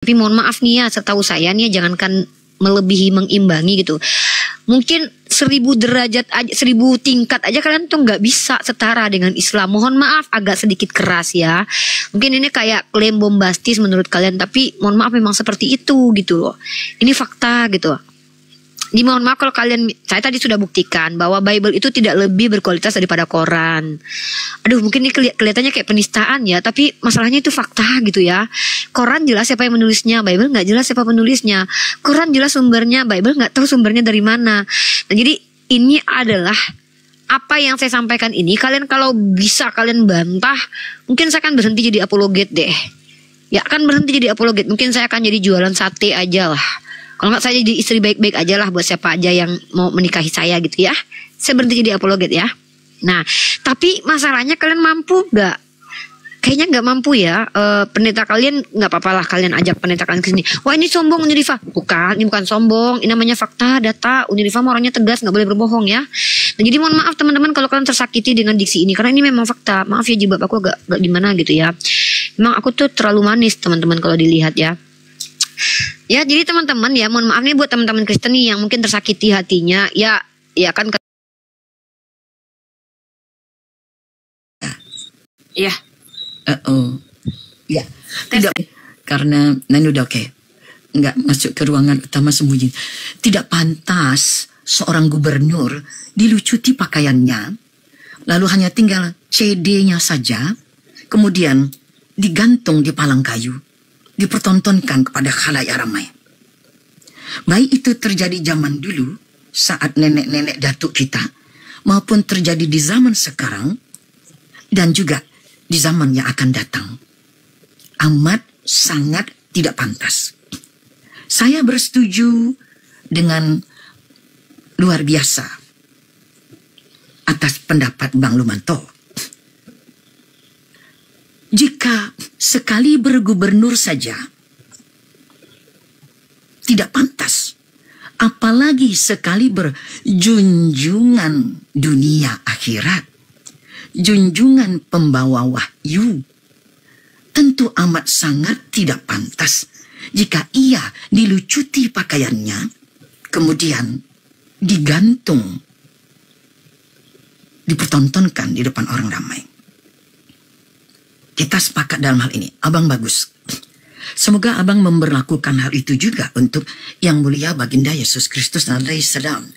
Tapi mohon maaf nih ya, setahu saya nih ya, jangankan melebihi mengimbangi gitu. Mungkin 1000 derajat aja, 1000 tingkat aja kalian tuh nggak bisa setara dengan Islam. Mohon maaf agak sedikit keras ya. Mungkin ini kayak klaim bombastis menurut kalian, tapi mohon maaf memang seperti itu gitu loh. Ini fakta gitu. Ini mohon maaf kalau kalian, saya tadi sudah buktikan bahwa Bible itu tidak lebih berkualitas daripada Quran. Aduh, mungkin ini kelihatannya kayak penistaan ya, tapi masalahnya itu fakta gitu ya. Quran jelas siapa yang menulisnya, Bible nggak jelas siapa penulisnya. Quran jelas sumbernya, Bible nggak tahu sumbernya dari mana. Nah, jadi ini adalah apa yang saya sampaikan ini. Kalian kalau bisa kalian bantah, mungkin saya akan berhenti jadi apologet deh. Ya akan berhenti jadi apologet. Mungkin saya akan jadi jualan sate aja lah. Kalau nggak, saya jadi istri baik-baik aja lah buat siapa aja yang mau menikahi saya gitu ya. Saya berhenti jadi apologet ya. Nah, tapi masalahnya kalian mampu nggak? Kayaknya nggak mampu ya. Pendeta kalian nggak apa-apa lah kalian ajak pendeta kalian ke sini. Wah, ini sombong Unirifa. Bukan, ini bukan sombong. Ini namanya fakta, data. Unirifa orangnya tegas, nggak boleh berbohong ya. Nah, jadi mohon maaf teman-teman kalau kalian tersakiti dengan diksi ini, karena ini memang fakta. Maaf ya jilbab aku agak gimana gitu ya. Memang aku tuh terlalu manis teman-teman kalau dilihat ya. Ya, jadi teman-teman ya, mohon maaf nih buat teman-teman Kristen nih yang mungkin tersakiti hatinya, ya kan. Ya. Ya. Tidak, karena Nani udah oke. Nggak masuk ke ruangan utama sembunyi. Tidak pantas seorang gubernur dilucuti pakaiannya, lalu hanya tinggal CD-nya saja, kemudian digantung di palang kayu, dipertontonkan kepada khalayak ramai. Baik itu terjadi zaman dulu saat nenek-nenek datuk kita, maupun terjadi di zaman sekarang dan juga di zaman yang akan datang. Amat sangat tidak pantas. Saya bersetuju dengan luar biasa atas pendapat Bang Lumanto. Jika sekali bergubernur saja tidak pantas, apalagi sekali berjunjungan dunia akhirat, junjungan pembawa wahyu, tentu amat sangat tidak pantas jika ia dilucuti pakaiannya, kemudian digantung, dipertontonkan di depan orang ramai. Kita sepakat dalam hal ini. Abang bagus. Semoga abang memberlakukan hal itu juga untuk yang mulia baginda Yesus Kristus alaihissalam,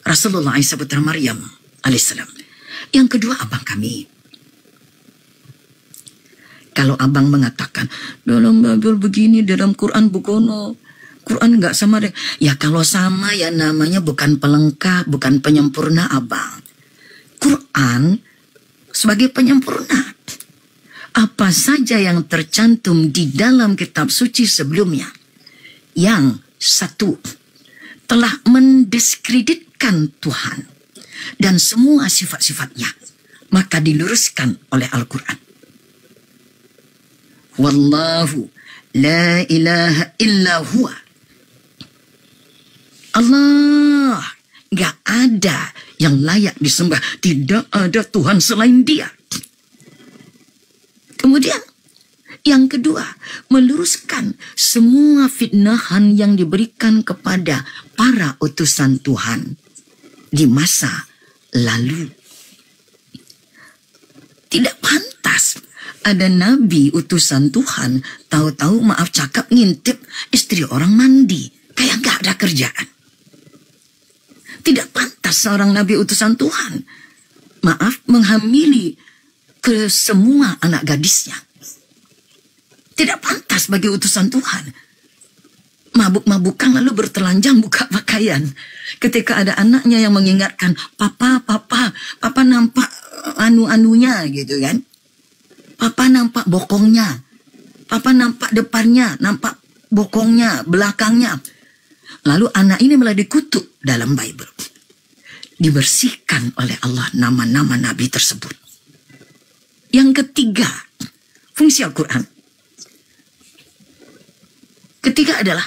Rasulullah Isa putra Maryam alaihissalam. Yang kedua, abang kami, kalau abang mengatakan dalam Bible begini, dalam Quran bukono, Quran nggak sama deh. Ya kalau sama ya namanya bukan pelengkap, bukan penyempurna abang. Quran sebagai penyempurna. Apa saja yang tercantum di dalam kitab suci sebelumnya, yang satu telah mendiskreditkan Tuhan dan semua sifat-sifatnya, maka diluruskan oleh Al-Quran. Wallahu la ilaha illa huwa. Allah, gak ada yang layak disembah. Tidak ada Tuhan selain Dia. Kemudian, yang kedua, meluruskan semua fitnahan yang diberikan kepada para utusan Tuhan di masa lalu. Tidak pantas ada nabi utusan Tuhan tahu-tahu maaf cakap ngintip istri orang mandi, kayak gak ada kerjaan. Tidak pantas seorang nabi utusan Tuhan maaf menghamili ke semua anak gadisnya. Tidak pantas bagi utusan Tuhan mabuk-mabukan lalu bertelanjang buka pakaian ketika ada anaknya yang mengingatkan, papa nampak anu-anunya gitu kan, papa nampak bokongnya, papa nampak depannya, nampak bokongnya, belakangnya. Lalu anak ini malah dikutuk dalam Bible. Dibersihkan oleh Allah nama-nama nabi tersebut. Yang ketiga, fungsi Al-Quran. Ketiga adalah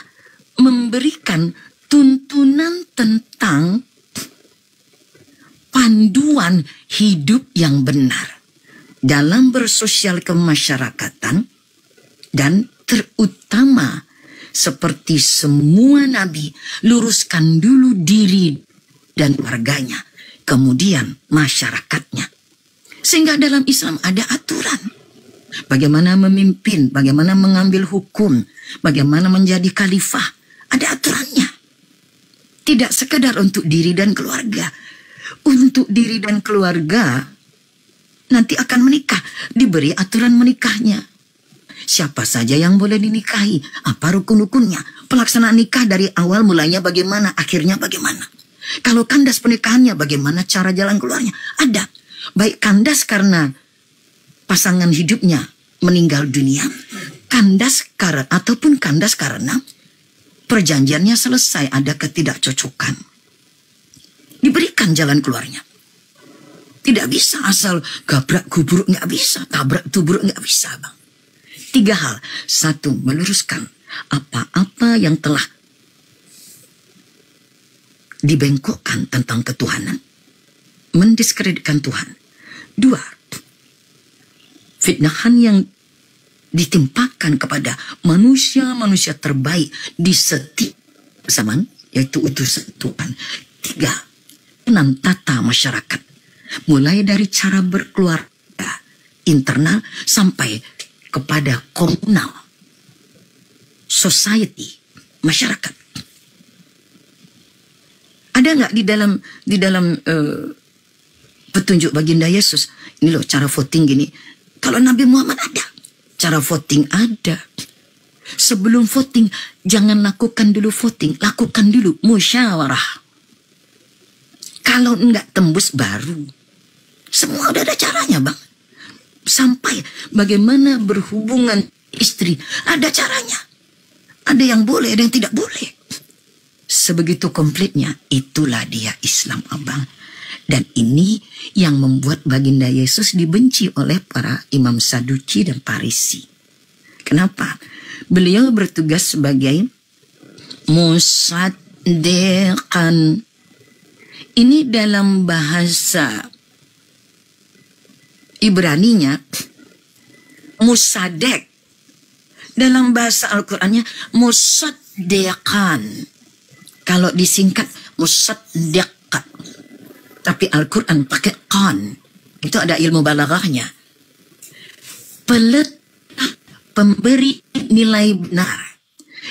memberikan tuntunan tentang panduan hidup yang benar dalam bersosial kemasyarakatan dan terutama seperti semua nabi, luruskan dulu diri dan keluarganya, kemudian masyarakatnya. Sehingga dalam Islam ada aturan. Bagaimana memimpin, bagaimana mengambil hukum, bagaimana menjadi khalifah. Ada aturannya. Tidak sekedar untuk diri dan keluarga. Untuk diri dan keluarga nanti akan menikah, diberi aturan menikahnya. Siapa saja yang boleh dinikahi, apa rukun-rukunnya, pelaksanaan nikah dari awal mulainya bagaimana, akhirnya bagaimana. Kalau kandas pernikahannya, bagaimana cara jalan keluarnya, ada. Baik kandas karena pasangan hidupnya meninggal dunia, kandas ataupun kandas karena perjanjiannya selesai, ada ketidakcocokan. Diberikan jalan keluarnya. Tidak bisa asal gabrak gubruk, nggak bisa. Tabrak tubruk, nggak bisa, Bang. 3 hal. 1, meluruskan apa-apa yang telah dibengkokkan tentang ketuhanan. Mendiskreditkan Tuhan. 2, fitnahan yang ditimpakan kepada manusia-manusia terbaik di setiap zaman, yaitu utusan Tuhan. 3, tata masyarakat. Mulai dari cara berkeluarga, internal, sampai kepada komunal, society, masyarakat. Ada nggak di dalam petunjuk baginda Yesus? Ini loh cara voting gini. Kalau Nabi Muhammad ada. Cara voting ada. Sebelum voting, jangan lakukan dulu voting. Lakukan dulu musyawarah. Kalau nggak tembus baru. Semua udah ada caranya, Bang. Sampai bagaimana berhubungan istri. Ada caranya. Ada yang boleh, ada yang tidak boleh. Sebegitu komplitnya, itulah dia Islam, Abang. Dan ini yang membuat baginda Yesus dibenci oleh para imam Saduki dan Farisi. Kenapa? Beliau bertugas sebagai musaddiqan. Ini dalam bahasa Ibraninya musaddiq. Dalam bahasa Al-Qur'annya musaddiqan. Kalau disingkat musaddiq. Tapi Al-Quran pakai qan. Itu ada ilmu balaghahnya. Peletak, pemberi nilai benar.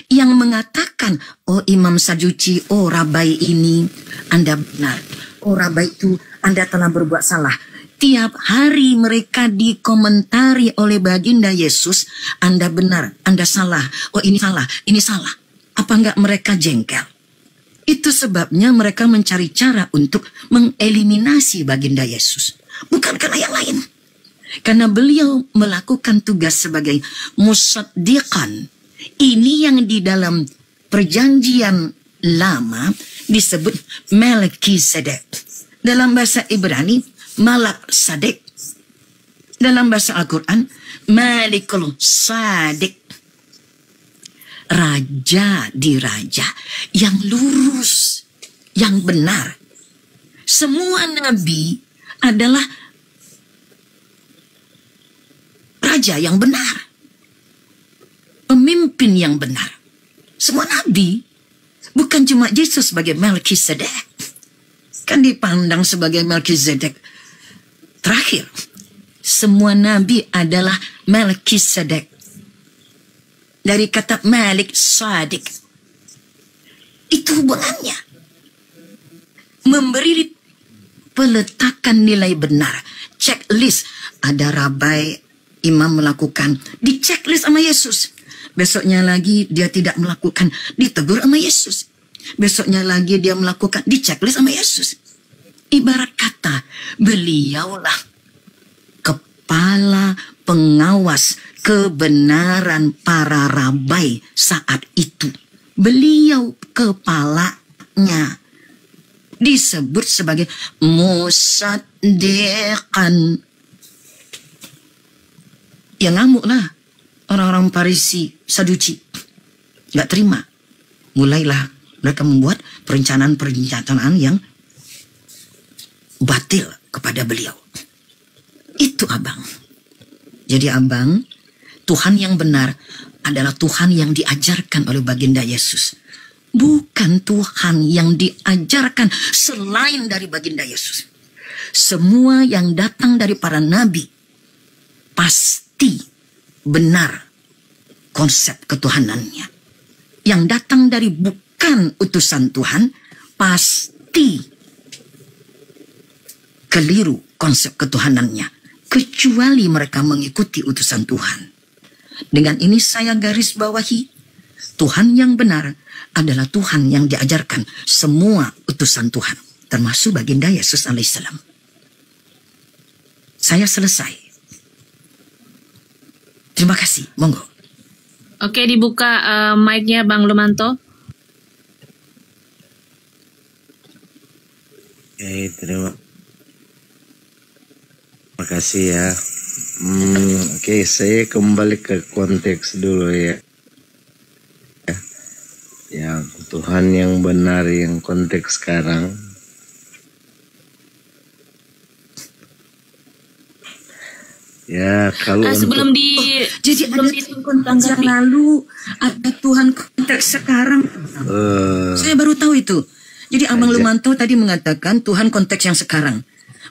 Yang mengatakan, oh Imam Saduki, oh Rabai ini, Anda benar. Oh Rabai itu, Anda telah berbuat salah. Tiap hari mereka dikomentari oleh baginda Yesus, Anda benar, Anda salah. Oh ini salah, ini salah. Apa enggak mereka jengkel? Itu sebabnya mereka mencari cara untuk mengeliminasi baginda Yesus. Bukan karena yang lain. Karena beliau melakukan tugas sebagai musaddiqan. Ini yang di dalam perjanjian lama disebut Melkisedek. Dalam bahasa Ibrani, Malak Sadek. Dalam bahasa Al-Quran, Malikul Sadik. Raja diraja yang lurus, yang benar. Semua nabi adalah raja yang benar, pemimpin yang benar. Semua nabi, bukan cuma Yesus sebagai Melkisedek, kan dipandang sebagai Melkisedek terakhir. Semua nabi adalah Melkisedek. Dari kata Malik Sadik. Itu hubungannya. Memberi peletakan nilai benar. Checklist. Ada rabai, imam melakukan. Di checklist sama Yesus. Besoknya lagi dia tidak melakukan. Ditegur sama Yesus. Besoknya lagi dia melakukan. Di checklist sama Yesus. Ibarat kata, beliaulah kepala pengawas kebenaran para rabai saat itu. Beliau kepalanya. Disebut sebagai musaddiqan. Ya ngamuklah orang-orang Farisi, Saduki. Gak terima. Mulailah mereka membuat perencanaan-perencanaan yang batil kepada beliau. Itu Abang. Jadi Abang, Tuhan yang benar adalah Tuhan yang diajarkan oleh baginda Yesus. Bukan Tuhan yang diajarkan selain dari baginda Yesus. Semua yang datang dari para nabi pasti benar konsep ketuhanannya. Yang datang dari bukan utusan Tuhan pasti keliru konsep ketuhanannya, kecuali mereka mengikuti utusan Tuhan. Dengan ini saya garis bawahi, Tuhan yang benar adalah Tuhan yang diajarkan semua utusan Tuhan, termasuk baginda Yesus alaihissalam. Saya selesai. Terima kasih, monggo. Oke, dibuka mic-nya Bang Lumanto. Terima kasih ya. Oke, saya kembali ke konteks dulu ya. Yang Tuhan yang benar yang konteks sekarang. Ya, kalau sebelum jadi ada konteks yang lalu, ada Tuhan konteks sekarang. Saya baru tahu itu. Jadi Abang Lumanto tadi mengatakan Tuhan konteks yang sekarang.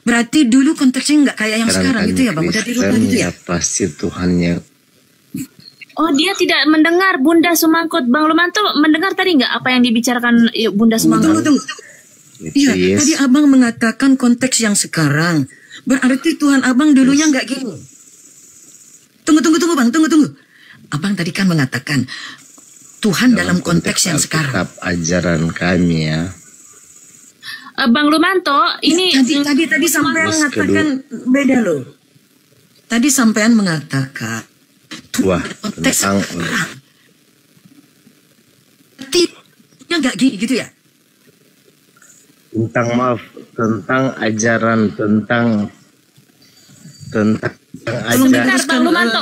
Berarti dulu konteksnya nggak kayak yang sekarang gitu ya Bang? Udah dirubah gitu ya? Pasti Tuhan yang... Oh, dia tidak mendengar Bunda Sumangkut. Bang Lumanto mendengar tadi nggak apa yang dibicarakan Bunda Sumangkut? Tunggu. Iya, tadi Abang mengatakan konteks yang sekarang. Berarti Tuhan Abang dulunya nggak gini. Tunggu Bang, tunggu. Abang tadi kan mengatakan Tuhan dalam konteks yang sekarang. Tetap ajaran kami ya. Bang Lumanto, ini tadi sampean mengatakan beda loh. Tadi sampean mengatakan Wah, konteks tentang sekarang. Yang nggak gini gitu ya? tentang ajaran tentang sebentar Bang Lumanto.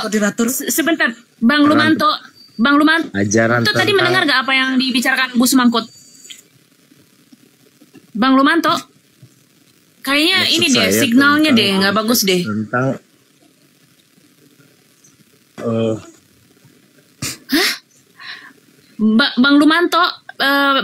Sebentar Bang Lumanto. Ajaran itu tadi mendengar nggak apa yang dibicarakan Bu Sumangkut? Bang Lumanto, kayaknya ini deh signalnya deh nggak bagus deh. Tentang Bang Lumanto,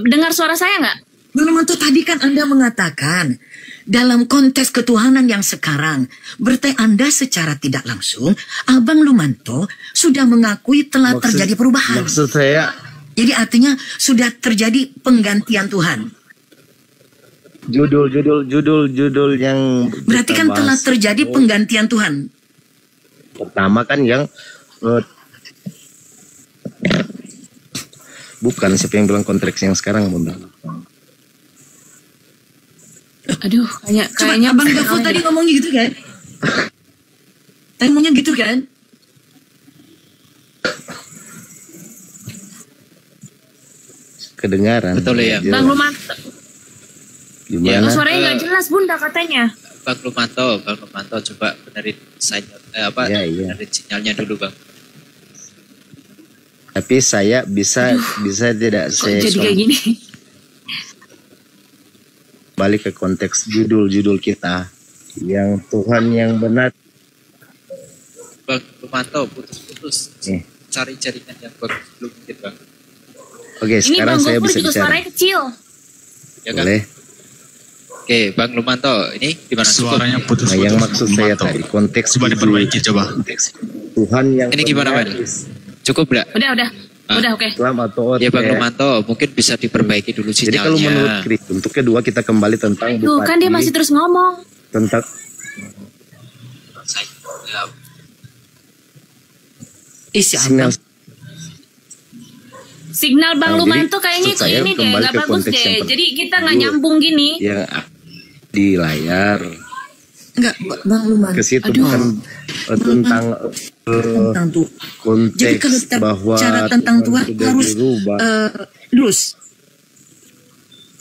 dengar suara saya nggak? Bang Lumanto, tadi kan Anda mengatakan dalam konteks ketuhanan yang sekarang, berarti Anda secara tidak langsung, Abang Lumanto sudah mengakui telah terjadi perubahan. Maksud saya, jadi artinya sudah terjadi penggantian Tuhan. Judul yang berarti kan telah terjadi penggantian Tuhan. Pertama kan yang bukan siapa yang bilang konteks yang sekarang, Bunda. Aduh, kayaknya Abang Gafo tadi ngomongnya gitu kan? Tadi ngomongnya gitu kan? Kedengaran. Betul ya. Bang Lumanto. Gimana? Suaranya nggak jelas Bunda katanya. Bang Lumanto coba benerin benerin sinyalnya dulu Bang. Tapi saya bisa tidak kok jadi kayak gini? Balik ke konteks judul kita yang Tuhan yang benar. Bang Lumanto putus. Cari jaringan yang bagus dulu mungkin Bang. Oke, sekarang saya bisa bicara. Suaranya kecil. Ya kan? Boleh. Oke, Bang Lumanto, ini gimana? Suaranya putus. Nah, yang maksud saya tadi konteks coba diperbaiki coba. Tuhan yang ini gimana, Bang? Cukup nggak? Udah oke. Islam atau ya Bang Lumanto, mungkin bisa diperbaiki dulu sinyalnya. Jadi kalau menurut Kris, untuk kedua kita kembali tentang Tuh, kan dia masih terus ngomong. Tentang signal Bang Lumanto kayaknya itu ini deh, nggak bagus deh. Jadi kita nggak nyambung gini. Yang di layar. Enggak, Bang Lumanto. Ke situ bukan tentang tuh. Konteks. Jadi kalau kita bahwa bicara tentang Tuhan harus lurus.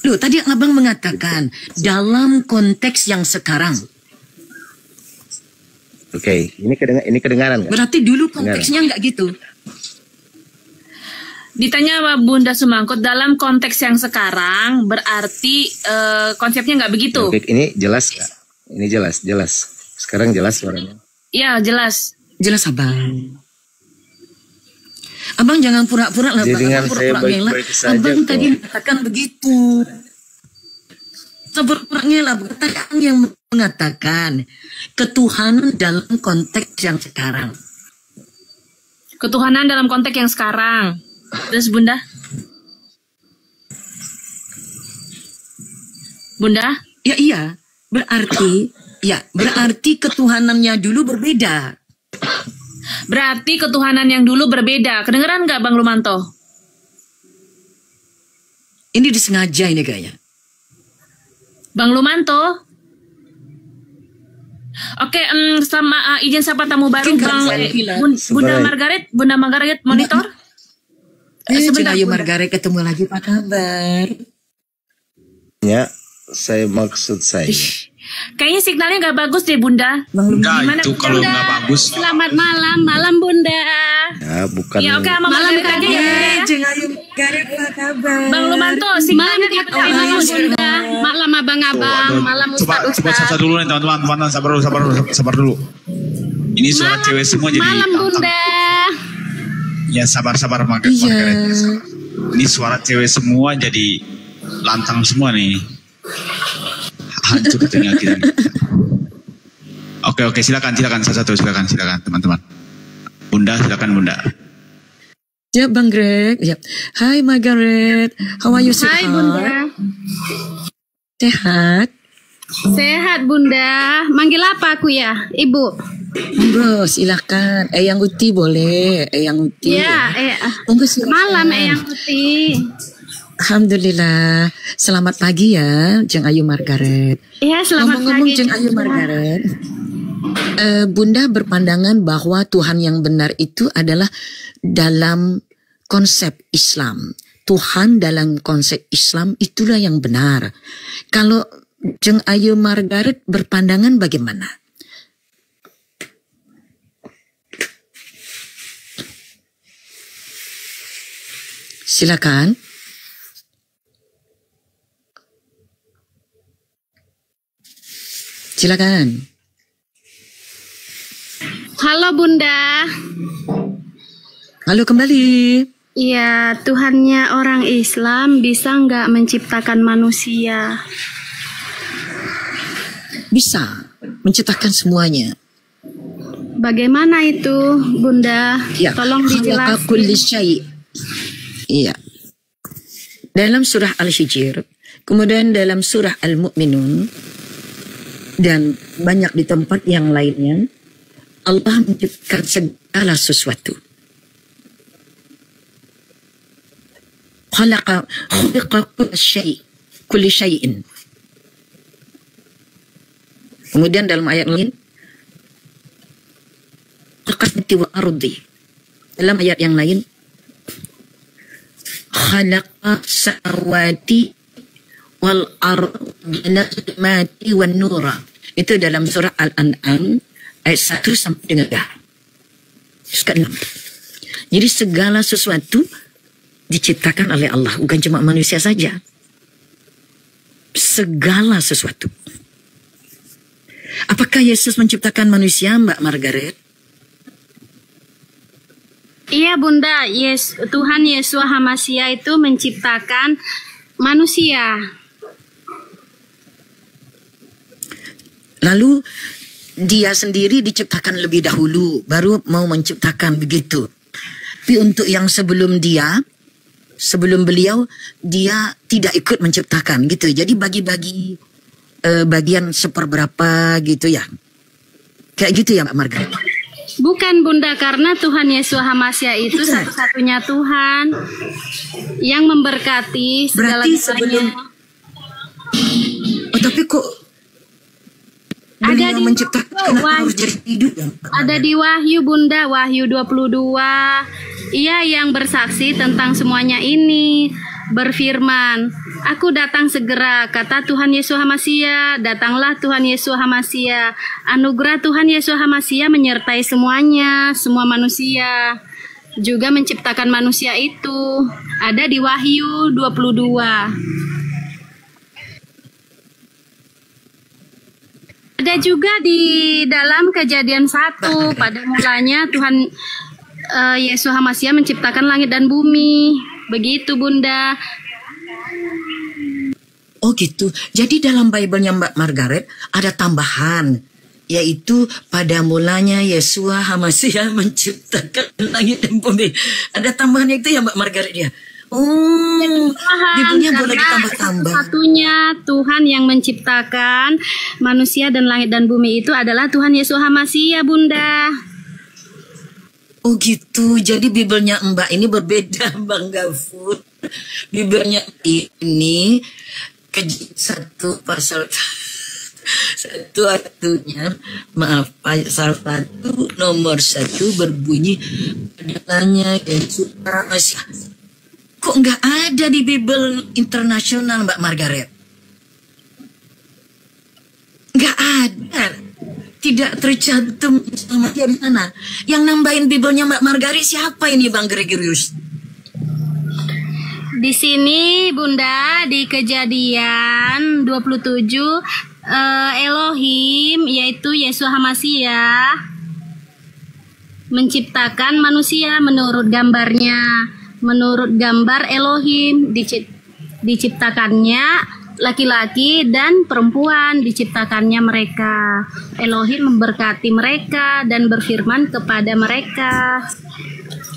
Loh, tadi Abang mengatakan dalam konteks yang sekarang. Oke, ini kedengaran nggak? Berarti dulu konteksnya nggak gitu. Ditanya sama Bunda Sumangkut dalam konteks yang sekarang berarti konsepnya nggak begitu. Oke, ini jelas nggak? Ini jelas. Sekarang jelas suaranya. Ya jelas. Jelas Abang. Abang jangan pura-pura lah. Jadi dengan Abang saya pura-pura ngelak. baik-baik saja Abang kok. tadi mengatakan begitu. Pura-pura ngelak. Katakan yang mengatakan ketuhanan dalam konteks yang sekarang. Ketuhanan dalam konteks yang sekarang. Terus Bunda? Bunda? Ya iya. Berarti ketuhanannya dulu berbeda. Berarti ketuhanan yang dulu berbeda. Kedengeran nggak Bang Lumanto? Ini disengaja ini kayaknya. Bang Lumanto? Oke, sama izin sapa tamu baru Mungkin Bang saya bilang. Bunda Margaret monitor. Cina Ayu Bunda. Margaret ketemu lagi, apa kabar? Ya, saya maksud saya. Kayaknya signalnya nggak bagus deh Bunda. Enggak, Gimana, itu kalau Bunda? nggak bagus. Selamat malam Bunda. Ya, bukan. Ya oke, sama Malam Margaret aja ya Bunda ya. Cina Ayu Margaret, apa kabar? Bang Lumanto, Malam signalnya Kak, nggak bagus. Bunda. Malam abang-abang, malam Coba Ustaz. dulu nih teman-teman, sabar dulu. Ini suara cewek semua jadi Malam Bunda. Ya sabar Margaret. Iya. Ini suara cewek semua jadi lantang semua nih. Hancur telinga kita nih. Oke, silakan satu silakan teman-teman. Bunda, silakan Bunda. Ya Bang Greg, ya. Hai Margaret, how are you? Hai Bunda. Sehat? Sehat Bunda. Manggil apa aku ya? Ibu. Monggo silakan. Eyang Uti boleh, Eyang Uti. Ya, Monggo silakan. malam Eyang Putih. Alhamdulillah. Selamat pagi ya, Jeng Ayu Margaret. Iya, selamat Ngomong-ngomong pagi. Jeng Ayu Margaret, Bunda berpandangan bahwa Tuhan yang benar itu adalah dalam konsep Islam. Tuhan dalam konsep Islam itulah yang benar. Kalau Jeng Ayu Margaret berpandangan bagaimana? Silakan. Silakan. Halo Bunda. Halo kembali. Iya, Tuhannya orang Islam bisa nggak menciptakan manusia? Bisa menciptakan semuanya. Bagaimana itu, Bunda? Ya, Tolong khalaqa kulli dijelaskan. syai'. Iya. Dalam surah Al-Hijr, kemudian dalam surah Al-Mu'minun, dan banyak di tempat yang lainnya, Allah menciptakan segala sesuatu. Khalaqa kulli syai'in. Kemudian dalam ayat lain, Qasmati wa ardi. Dalam ayat yang lain, khalaqa samawati wal ardi wan nura. Itu dalam surah Al-An'am ayat 1 sampai dengan 6. Jadi segala sesuatu diciptakan oleh Allah, bukan cuma manusia saja. Segala sesuatu. Apakah Yesus menciptakan manusia, Mbak Margaret? Iya Bunda, Tuhan Yesus Hamasia itu menciptakan manusia. Lalu dia sendiri diciptakan lebih dahulu, baru mau menciptakan begitu. Tapi untuk yang sebelum beliau, dia tidak ikut menciptakan gitu. Jadi bagi-bagi bagian seperberapa gitu ya. Kayak gitu ya Mbak Margaret. Bukan Bunda, karena Tuhan Yesus Hamasia itu satu-satunya Tuhan yang memberkati Berarti sebelum, tapi kok ada beliau di menciptakan, kenapa harus jadi hidup ya? Ada di Wahyu Bunda, Wahyu 22. Ia yang bersaksi tentang semuanya ini berfirman, "Aku datang segera," kata Tuhan Yesus Hamasia. Datanglah Tuhan Yesus Hamasia. Anugerah Tuhan Yesus Hamasia menyertai semuanya, semua manusia. Juga menciptakan manusia itu. Ada di Wahyu 22. Ada juga di dalam Kejadian 1. Pada mulanya Tuhan Yesua HaMashiach menciptakan langit dan bumi. Begitu Bunda. Oh gitu. Jadi dalam Bible-nya Mbak Margaret ada tambahan, yaitu pada mulanya Yesua HaMashiach menciptakan langit dan bumi. Ada tambahannya itu ya Mbak Margaret ya? Oh, Bible-nya boleh ditambah-tambah. Satunya Tuhan yang menciptakan manusia dan langit dan bumi itu adalah Tuhan Yesua HaMashiach, Bunda. Oh gitu. Jadi Bible-nya Mbak ini berbeda, Bang Gafur. Bible-nya ini satu pasal satu artinya, maaf, pasal 1 nomor 1 berbunyi adanya Yesus HaMashiach. Kok nggak ada di Bible internasional Mbak Margaret? Nggak ada, tidak tercantum sama dia di sana. Yang nambahin Bible-nya Mbak Margaret siapa ini Bang Gregorius? Di sini Bunda di Kejadian 27 Elohim yaitu Yesua HaMashiach menciptakan manusia menurut gambarnya. Menurut gambar Elohim diciptakannya laki-laki dan perempuan, diciptakannya mereka. Elohim memberkati mereka dan berfirman kepada mereka.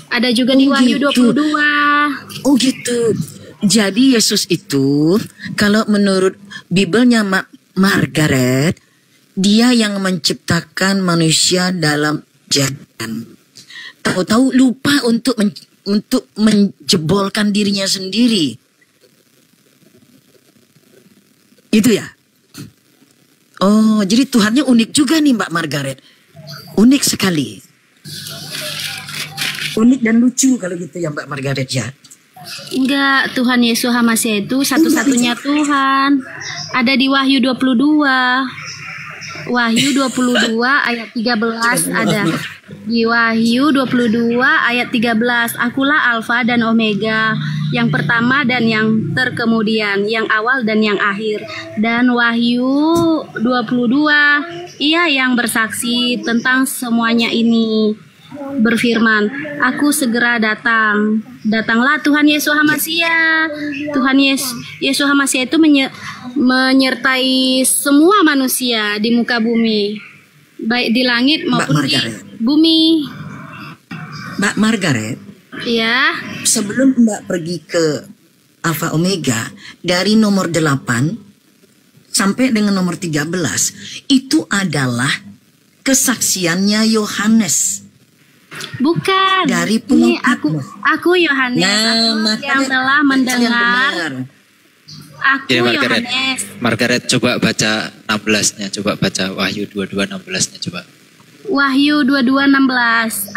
Ada juga di Wahyu 22. Oh gitu. Jadi Yesus itu kalau menurut Bible-nya Margaret, dia yang menciptakan manusia dalam jalan. Tahu-tahu lupa untuk menjebolkan dirinya sendiri. Itu ya? Oh, jadi Tuhannya unik juga nih Mbak Margaret. Unik sekali. Unik dan lucu kalau gitu ya Mbak Margaret ya. Enggak, Tuhan Yesua HaMashiach itu satu-satunya Tuhan. Ada di Wahyu 22. Wahyu 22 ayat 13 ada. Di Wahyu 22 ayat 13, Akulah Alfa dan Omega, yang pertama dan yang terkemudian, yang awal dan yang akhir. Dan Wahyu 22, Ia yang bersaksi tentang semuanya ini, berfirman, Aku segera datang. Datanglah Tuhan Yesua HaMashiach. Tuhan Yesua HaMashiach itu menyertai semua manusia di muka bumi, baik di langit maupun di bumi. Mbak Margaret, ya. Sebelum Mbak pergi ke Alfa Omega, dari nomor 8 sampai dengan nomor 13, itu adalah kesaksiannya Yohanes. Bukan. Dari ini aku Yohanes, yang telah mendengar. Aku ya, Margaret, coba baca 16-nya, coba baca Wahyu 22 16-nya coba. Wahyu 22:16.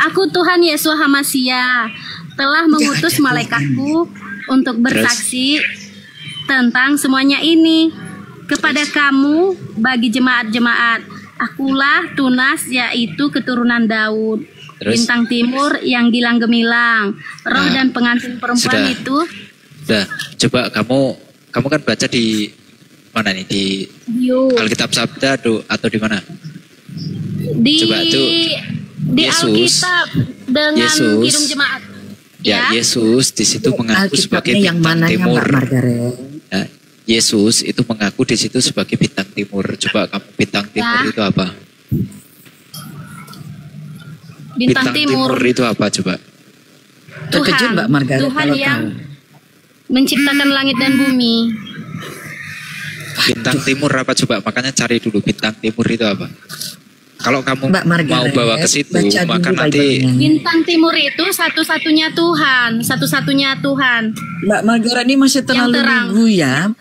Aku Tuhan Yesua HaMashiach telah mengutus malaikatku untuk bersaksi tentang semuanya ini kepada kamu bagi jemaat-jemaat. Akulah Tunas, yaitu keturunan Daud. Bintang timur yang gilang gemilang, roh dan pengantin perempuan itu. Sudah, coba kamu kan baca di mana nih, di Alkitab Sabda atau di mana? Coba tuh di Alkitab dengan kirim jemaat. Ya, Yesus di situ mengaku sebagai bintang timur. Ya, Yesus itu mengaku di situ sebagai bintang timur. Coba kamu bintang timur itu apa? Bintang timur itu apa coba? Tuhan, Mbak Margaret, Tuhan yang menciptakan langit dan bumi. Bintang timur apa coba? Makanya cari dulu bintang timur itu apa. Kalau kamu mau bawa ke situ, maka nanti bintang timur itu satu-satunya Tuhan, Mbak Margaret ini masih terlalu lugu ya.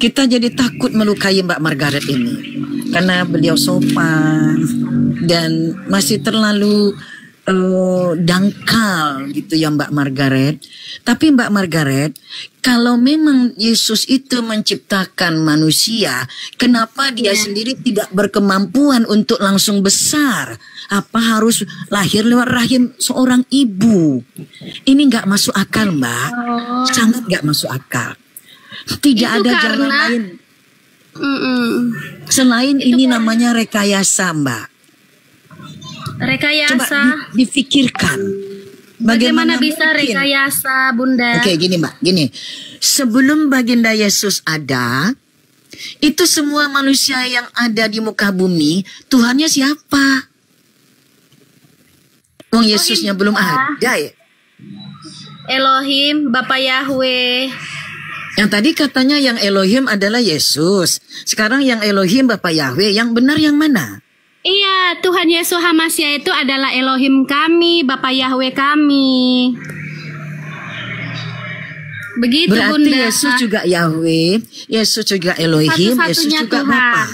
Kita jadi takut melukai Mbak Margaret ini karena beliau sopan dan masih terlalu dangkal gitu ya Mbak Margaret. Tapi Mbak Margaret, kalau memang Yesus itu menciptakan manusia, kenapa dia sendiri tidak berkemampuan untuk langsung besar? Apa harus lahir lewat rahim seorang ibu? Ini nggak masuk akal Mbak, sangat nggak masuk akal. Tidak ada jalan lain selain ini namanya rekayasa Mbak. Rekayasa. Coba difikirkan. Bagaimana bisa mungkin? rekayasa, Bunda? Oke, gini Mbak, gini. Sebelum baginda Yesus ada, itu semua manusia yang ada di muka bumi, Tuhannya siapa? Wong Yesusnya belum ada ya. Elohim, Bapa Yahweh. Yang tadi katanya yang Elohim adalah Yesus. Sekarang yang Elohim Bapa Yahweh, yang benar yang mana? Iya, Tuhan Yesus HaMasyiah itu adalah Elohim kami, Bapa Yahweh kami. Begitu, Berarti Bunda. Yesus juga Yahweh, Yesus juga Elohim, Yesus Satu-satunya juga Tuhan. Bapa.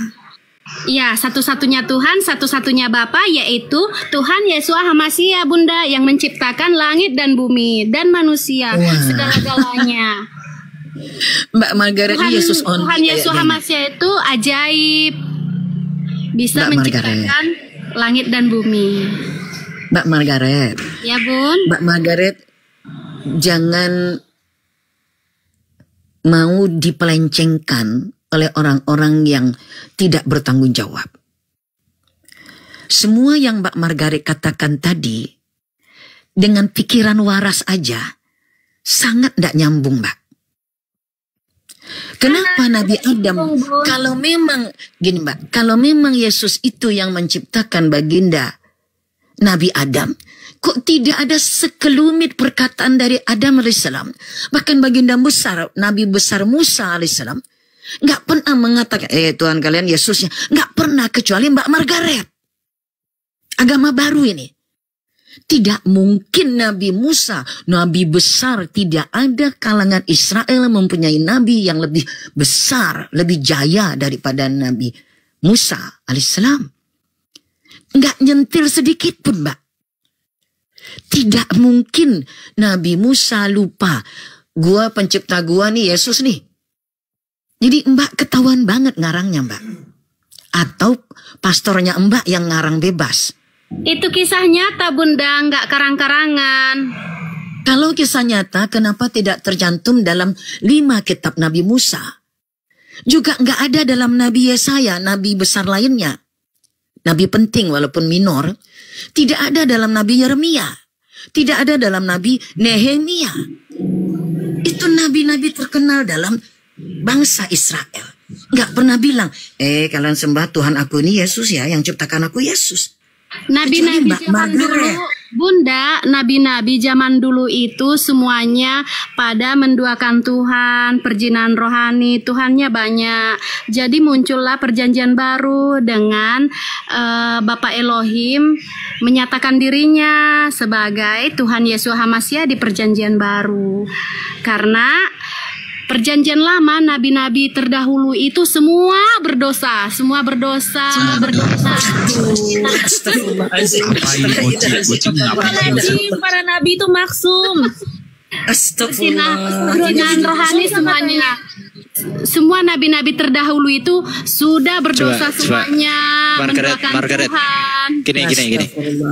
Iya, satu-satunya Tuhan, satu-satunya Bapa, yaitu Tuhan Yesus HaMasyiah, Bunda, yang menciptakan langit dan bumi dan manusia, Wah. segala-galanya. Mbak Margaret ini Yesus only. Tuhan Yesus HaMasyiah itu ajaib, bisa Mbak menciptakan langit dan bumi. Mbak Margaret, Ya, Bun. Mbak Margaret, jangan mau dipelencengkan oleh orang-orang yang tidak bertanggung jawab. Semua yang Mbak Margaret katakan tadi, dengan pikiran waras aja, sangat tidak nyambung, Mbak. Kenapa Nabi Adam, kalau memang, gini Mbak, kalau memang Yesus itu yang menciptakan baginda Nabi Adam, kok tidak ada sekelumit perkataan dari Adam alaihissalam? Bahkan baginda besar, Nabi besar Musa alaihissalam, nggak pernah mengatakan, Tuhan kalian Yesusnya, nggak pernah, kecuali Mbak Margaret. Agama baru ini. Tidak mungkin Nabi Musa, Nabi besar, tidak ada kalangan Israel mempunyai Nabi yang lebih besar, lebih jaya daripada Nabi Musa alaihissalam. Nggak nyentil sedikit pun, Mbak. Tidak mungkin Nabi Musa lupa, gua pencipta gua nih Yesus nih. Jadi Mbak ketahuan banget ngarangnya, Mbak. Atau pastornya Mbak yang ngarang bebas. Itu kisah nyata, Bunda, nggak karang-karangan. Kalau kisah nyata, kenapa tidak tercantum dalam 5 kitab Nabi Musa? Juga nggak ada dalam Nabi Yesaya, Nabi besar lainnya. Nabi penting walaupun minor. Tidak ada dalam Nabi Yeremia. Tidak ada dalam Nabi Nehemia. Itu nabi-nabi terkenal dalam bangsa Israel. Nggak pernah bilang, kalian sembah Tuhan aku ini Yesus ya, yang ciptakan aku Yesus. Nabi-nabi zaman dulu, Bunda, nabi-nabi zaman dulu itu semuanya pada menduakan Tuhan, perjinan rohani, Tuhannya banyak. Jadi muncullah perjanjian baru dengan Bapa Elohim menyatakan dirinya sebagai Tuhan Yesus HaMasyiah di perjanjian baru. Karena perjanjian lama, nabi-nabi terdahulu itu semua berdosa, semua berdosa. Para nabi itu maksum. Perjinan rohani semuanya. Semua nabi-nabi terdahulu itu sudah berdosa semuanya. Margaret, gini.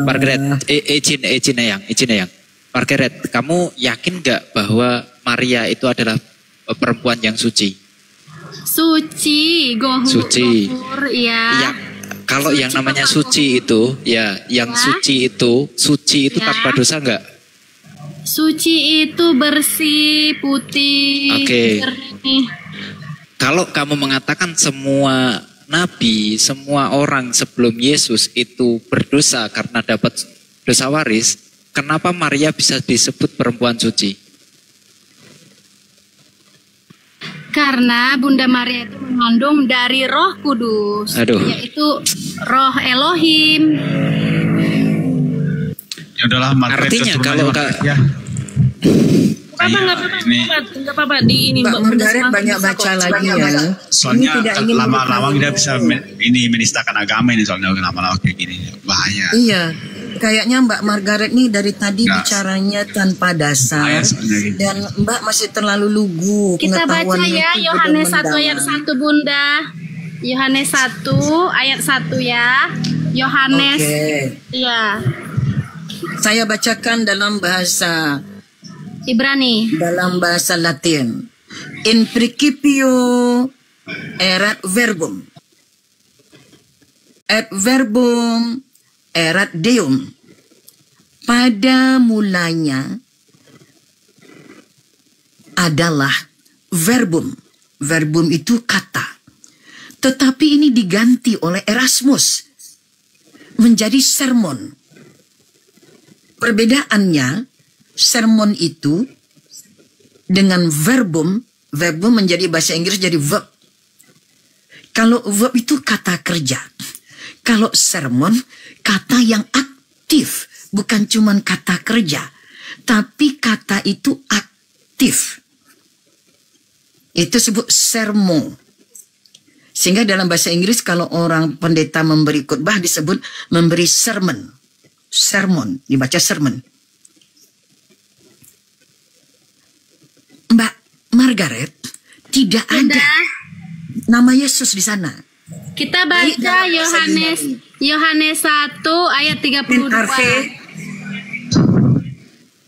Margaret, izin yang. Margaret, kamu yakin nggak bahwa Maria itu adalah perempuan yang suci? Suci, suci. Ya. Ya, kalau yang namanya suci itu, ya, yang suci itu ya. tanpa dosa enggak? Suci itu bersih, putih, jernih. Kalau kamu mengatakan semua nabi, semua orang sebelum Yesus itu berdosa karena dapat dosa waris, kenapa Maria bisa disebut perempuan suci? Karena Bunda Maria itu mengandung dari Roh Kudus, yaitu Roh Elohim. Ya udahlah, Margaret. Artinya kalau ya. Nggak apa-apa di ini. Mbak Margaret banyak baca lagi ya. Soalnya lama-lama kita bisa menistakan agama ini, soalnya lama-lama kayak gini bahaya. Iya. Kayaknya Mbak Margaret nih dari tadi bicaranya tanpa dasar dan Mbak masih terlalu lugu. Kita baca ya Yohanes 1 ayat 1, Bunda. Yohanes 1 ayat 1 ya. Yohanes. Iya. Saya bacakan dalam bahasa Ibrani. Dalam bahasa Latin. In principio erat verbum. Et verbum erat deum. Pada mulanya adalah verbum. Verbum itu kata. Tetapi ini diganti oleh Erasmus menjadi sermon. Perbedaannya, sermon itu dengan verbum menjadi bahasa Inggris jadi verb. Kalau verb itu kata kerja. Kalau sermon, kata yang aktif. Bukan cuma kata kerja, tapi kata itu aktif. Itu disebut sermon. Sehingga dalam bahasa Inggris kalau orang pendeta memberi khotbah disebut memberi sermon. Sermon, dibaca sermon. Mbak Margaret, tidak ada nama Yesus di sana. Kita baca Yohanes 1 ayat 32.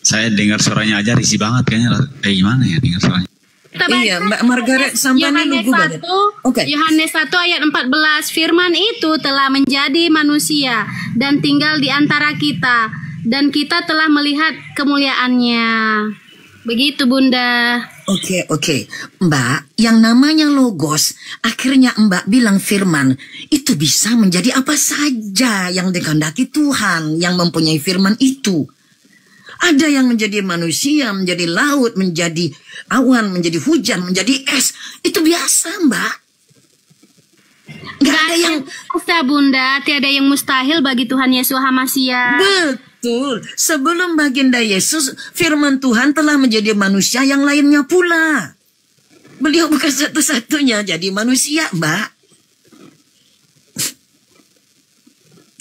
Saya dengar suaranya aja risih banget kayaknya. Kayak gimana ya dengar suaranya? Kita baca Iya, Mbak Margaret sampai Yohanes lugu banget. 1, Oke. Yohanes 1 ayat 14. Firman itu telah menjadi manusia dan tinggal di antara kita, dan kita telah melihat kemuliaannya. Begitu, Bunda. Oke. Mbak, yang namanya logos, akhirnya Mbak bilang firman, itu bisa menjadi apa saja yang dikehendaki Tuhan, yang mempunyai firman itu. Ada yang menjadi manusia, menjadi laut, menjadi awan, menjadi hujan, menjadi es. Itu biasa, Mbak. Nggak ada yang... Bisa, Bunda, tiada yang mustahil bagi Tuhan Yesus HaMasiah. Betul. Sebelum baginda Yesus, firman Tuhan telah menjadi manusia yang lainnya pula. Beliau bukan satu-satunya jadi manusia, Mbak.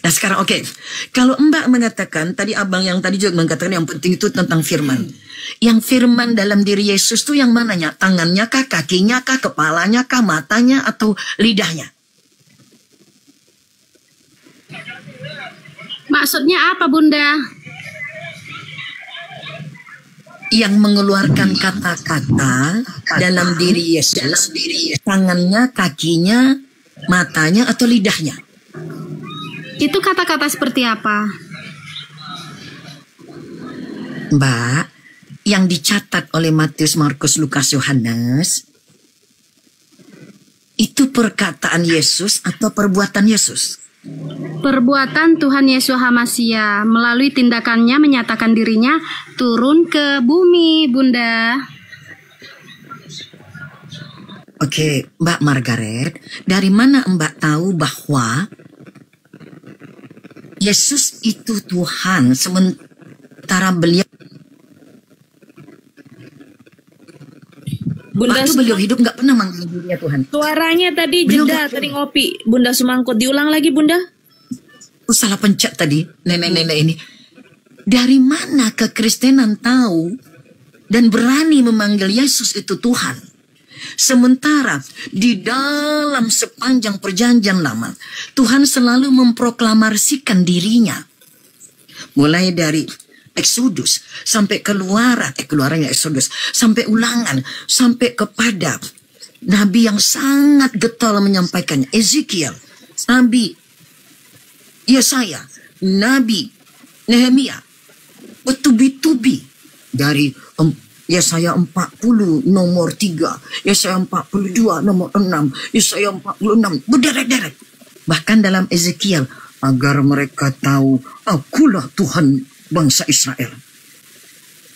Nah sekarang oke. Kalau Mbak mengatakan, tadi abang yang tadi juga mengatakan yang penting itu tentang firman. Yang firman dalam diri Yesus itu yang mananya? Tangannya kah, kakinya kah, kepalanya kah, matanya atau lidahnya? Maksudnya apa, Bunda? Yang mengeluarkan kata-kata dalam diri Yesus, tangannya, kakinya, matanya atau lidahnya? Itu kata-kata seperti apa? Mbak, yang dicatat oleh Matius, Markus, Lukas, Yohanes, itu perkataan Yesus atau perbuatan Yesus? Perbuatan Tuhan Yesus HaMasiah melalui tindakannya menyatakan dirinya turun ke bumi, Bunda. Oke, Mbak Margaret, dari mana Mbak tahu bahwa Yesus itu Tuhan sementara beliau Bunda, waktu beliau hidup nggak pernah manggil dirinya Tuhan. suaranya tadi Beliau jeda, nggak- tadi ngopi. Bunda Sumangkut, diulang lagi, Bunda. Salah pencet tadi nenek-nenek ini. Dari mana kekristenan tahu dan berani memanggil Yesus itu Tuhan? Sementara di dalam sepanjang perjanjian lama, Tuhan selalu memproklamasikan dirinya. Mulai dari Exodus sampai keluarannya Exodus, sampai ulangan, sampai kepada Nabi yang sangat getol menyampaikannya. Ezekiel, Nabi Yesaya, Nabi Nehemia, bertubi-tubi dari Yesaya 40 nomor 3, Yesaya 42 nomor 6, Yesaya 46 berderet-deret. Bahkan dalam Ezekiel, agar mereka tahu akulah Tuhan bangsa Israel.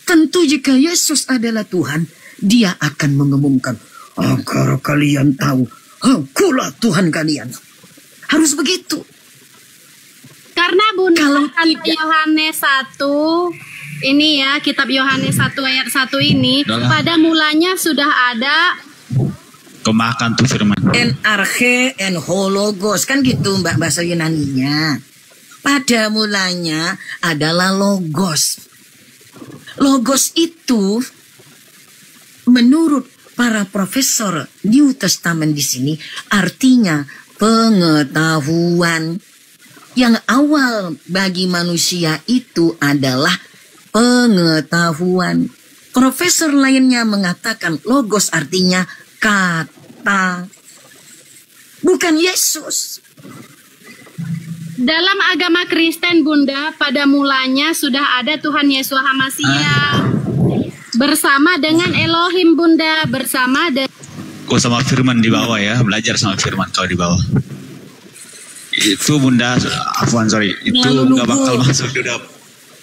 Tentu jika Yesus adalah Tuhan, dia akan mengumumkan, agar kalian tahu akulah Tuhan kalian. Harus begitu. Karena Bunda Kalau kata tidak- Yohanes 1 ini ya, kitab Yohanes 1 ayat 1 ini, Udah lah. pada mulanya sudah ada Kemakan tuh firman. En arche en hologos, kan gitu Mbak bahasa Yunaninya. Pada mulanya adalah logos. Logos itu menurut para profesor New Testament di sini artinya pengetahuan. Yang awal bagi manusia itu adalah pengetahuan. Profesor lainnya mengatakan logos artinya kata. Bukan Yesus. Dalam agama Kristen, Bunda, pada mulanya sudah ada Tuhan Yesus HaMashiach bersama dengan Elohim, Bunda, bersama dengan Kau sama firman di bawah ya, belajar sama firman kau di bawah. Itu Bunda, Afwan sorry, itu Terlalu nggak bakal nunggu. masuk udah.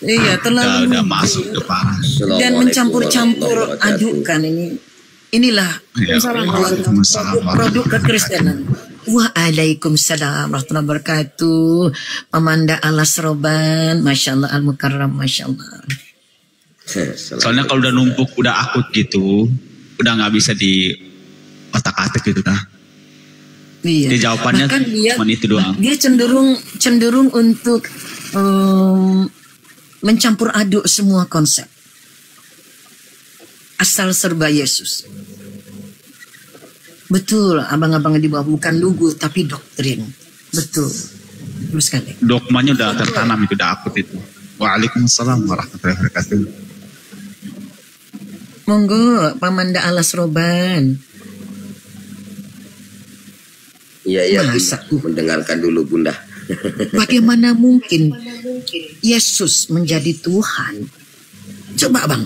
Iya, terlalu Udah nunggu. masuk ke parah. Dan mencampur-campur adukan ini. Inilah Ya, Waalaikumsalam produk kekristenan. Waalaikumsalam warahmatullahi wabarakatuh. Pemanda alas roban, Masya Allah al-mukarram, Masya Allah. Soalnya kalau udah numpuk, udah akut gitu, udah nggak bisa di otak-atik gitu dah. Iya. Dia jawabannya Bahkan cuma itu doang. Dia cenderung untuk mencampur aduk semua konsep. Asal serba Yesus. Betul, abang-abang di bawah bukan lugu tapi doktrin. Betul. Terus sekali. Dogmanya udah tertanam itu, udah akut itu. Waalaikumsalam warahmatullahi wabarakatuh. Monggo, Pamanda alas roban. Iya, Masa? mendengarkan dulu Bunda. Bagaimana mungkin Yesus menjadi Tuhan? Coba bang.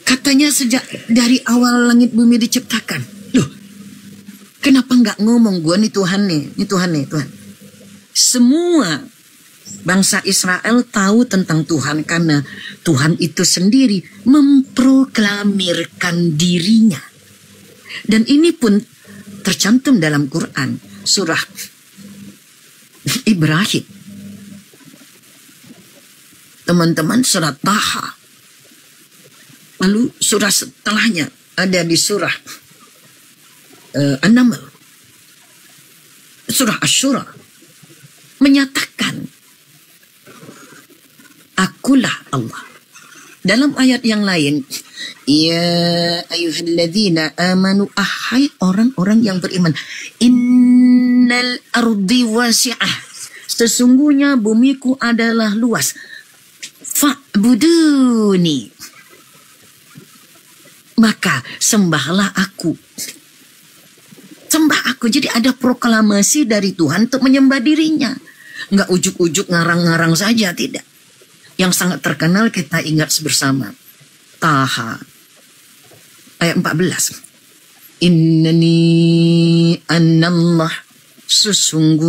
Katanya sejak dari awal langit bumi diciptakan. Loh, kenapa nggak ngomong gue nih Tuhan nih, Tuhan. Semua bangsa Israel tahu tentang Tuhan karena Tuhan itu sendiri memproklamirkan dirinya. Dan ini pun tercantum dalam Quran, surah Ibrahim. Teman-teman, surat Taha. Lalu surah setelahnya ada di surah An-Naml. Surah Asy-Syura menyatakan akulah Allah. Dalam ayat yang lain, ya ayyuhalladzina amanu, ahai orang-orang yang beriman, innal ardi wasi'ah, sesungguhnya bumiku adalah luas, fa'buduni, maka sembahlah aku. Sembah aku. Jadi ada proklamasi dari Tuhan untuk menyembah dirinya. Nggak ujuk-ujuk ngarang-ngarang saja, tidak. Yang sangat terkenal kita ingat bersama. Taha. Ayat 14. Innani annallah, sesungguhnya